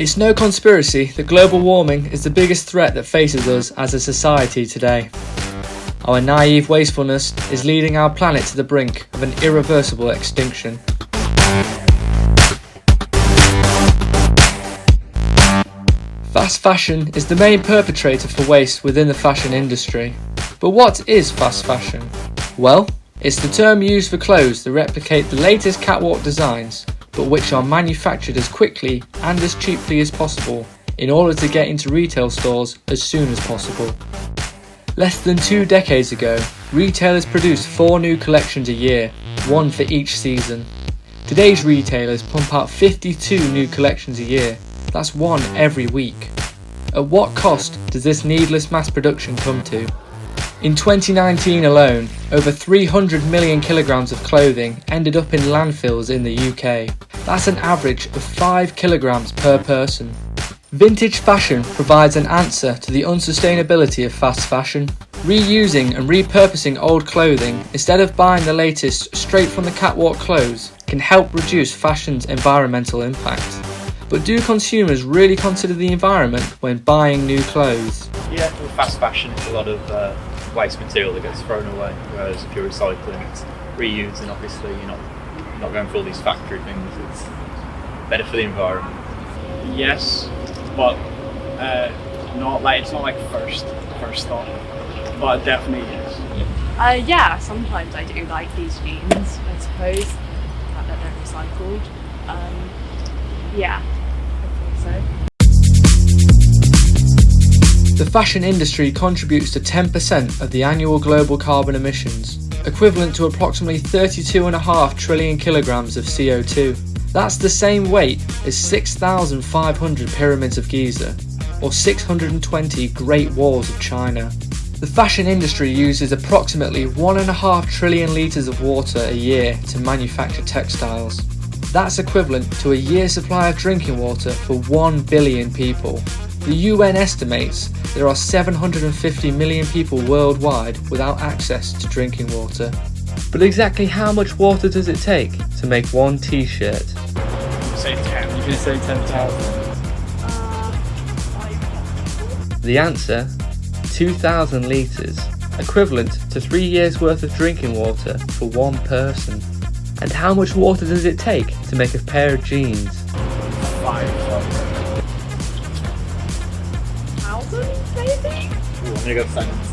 It's no conspiracy that global warming is the biggest threat that faces us as a society today. Our naive wastefulness is leading our planet to the brink of an irreversible extinction. Fast fashion is the main perpetrator for waste within the fashion industry. But what is fast fashion? Well, it's the term used for clothes that replicate the latest catwalk designs, but which are manufactured as quickly and as cheaply as possible in order to get into retail stores as soon as possible. Less than 2 decades ago, retailers produced 4 new collections a year, one for each season. Today's retailers pump out 52 new collections a year. That's one every week. At what cost does this needless mass production come to? In 2019 alone, over 300 million kilograms of clothing ended up in landfills in the UK. That's an average of 5 kilograms per person. Vintage fashion provides an answer to the unsustainability of fast fashion. Reusing and repurposing old clothing instead of buying the latest straight from the catwalk clothes can help reduce fashion's environmental impact. But do consumers really consider the environment when buying new clothes? Yeah, with fast fashion it's a lot of waste material that gets thrown away, whereas if you're recycling it's reused, and obviously you're not going for all these factory things. It's better for the environment. Yes, but it's not like first thought, but definitely yes. Yeah, sometimes I do like these jeans, I suppose, the fact that they're recycled. Yeah, I think so. The fashion industry contributes to 10% of the annual global carbon emissions, equivalent to approximately 32.5 trillion kilograms of CO2. That's the same weight as 6,500 pyramids of Giza, or 620 Great Walls of China. The fashion industry uses approximately 1.5 trillion litres of water a year to manufacture textiles. That's equivalent to a year's supply of drinking water for 1 billion people. The UN estimates there are 750 million people worldwide without access to drinking water. But exactly how much water does it take to make one t-shirt? Say 10. You can say 10,000. The answer? 2,000 litres, equivalent to 3 years worth of drinking water for one person. And how much water does it take to make a pair of jeans? 5,000. Maybe? Ooh, I'm gonna go for silence.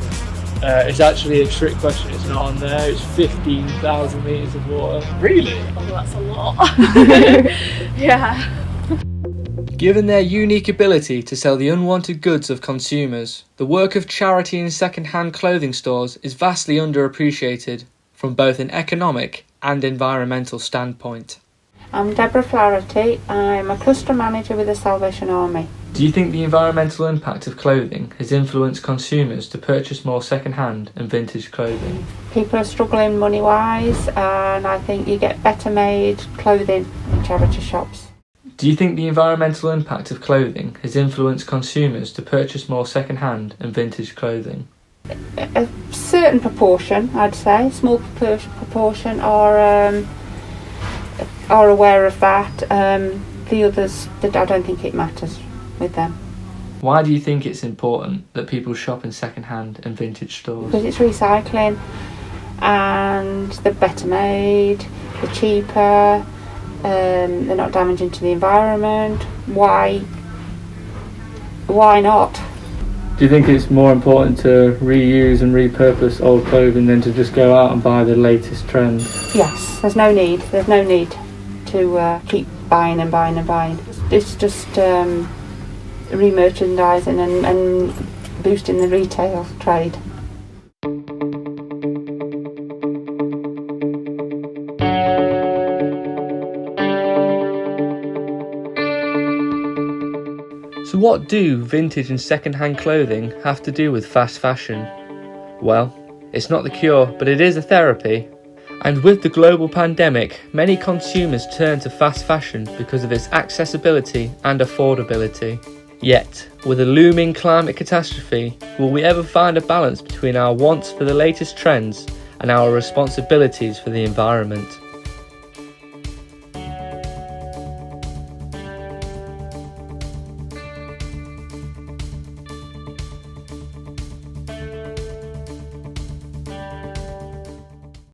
It's actually a trick question. It's not on there. It's 15,000 litres of water. Really? Oh, that's a lot. Yeah. Given their unique ability to sell the unwanted goods of consumers, the work of charity and second-hand clothing stores is vastly underappreciated from both an economic and environmental standpoint. I'm Deborah Flaherty. I'm a cluster manager with the Salvation Army. Do you think the environmental impact of clothing has influenced consumers to purchase more second-hand and vintage clothing? People are struggling money-wise, and I think you get better made clothing in charity shops. Do you think the environmental impact of clothing has influenced consumers to purchase more second-hand and vintage clothing? A certain proportion, I'd say, small proportion are aware of that. The others, I don't think it matters with them. Why do you think it's important that people shop in second-hand and vintage stores? Because it's recycling, and they're better made, they're cheaper, they're not damaging to the environment. Why not? Do you think it's more important to reuse and repurpose old clothing than to just go out and buy the latest trends? Yes, there's no need to keep buying and buying and buying. It's just re-merchandising and boosting the retail trade. So what do vintage and second-hand clothing have to do with fast fashion? Well, it's not the cure, but it is a therapy. And with the global pandemic, many consumers turn to fast fashion because of its accessibility and affordability. Yet, with a looming climate catastrophe, will we ever find a balance between our wants for the latest trends and our responsibilities for the environment?